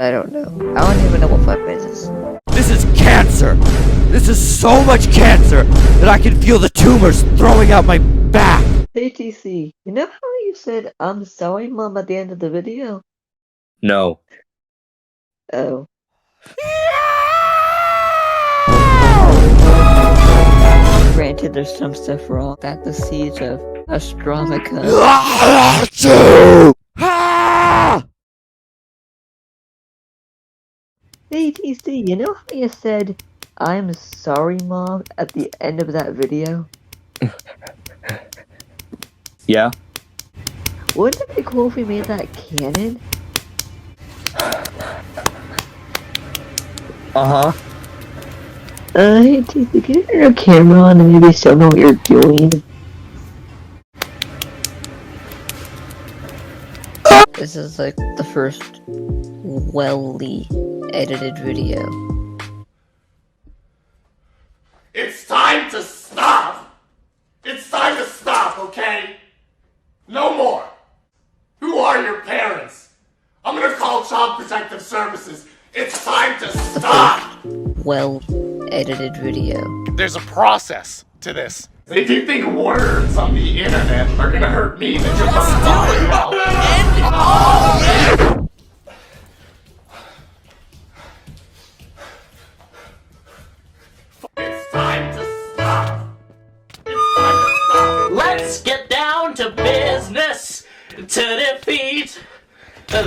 I don't know. I don't even know what fuckface is. This is cancer! This is so much cancer that I can feel the tumors throwing out my back! Hey TC, you know how you said I'm sorry mom at the end of the video? No. Oh. Granted, there's some stuff wrong. That the siege of Astramica. Hey TC, you know how you said I'm sorry mom at the end of that video? Yeah? Wouldn't it be cool if we made that canon? Uh-huh. Hey TC, can you turn your camera on and maybe still know what you're doing? This is like the first well-ly edited video. It's time to stop! It's time to stop, okay? No more! Who are your parents? I'm gonna call Child Protective Services. It's time to stop! Well-edited video. There's a process to this. If you think words on the internet are gonna hurt me, then you're fucking sorry, pal. It's time to stop! It's time to stop! Let's get down to business to defeat the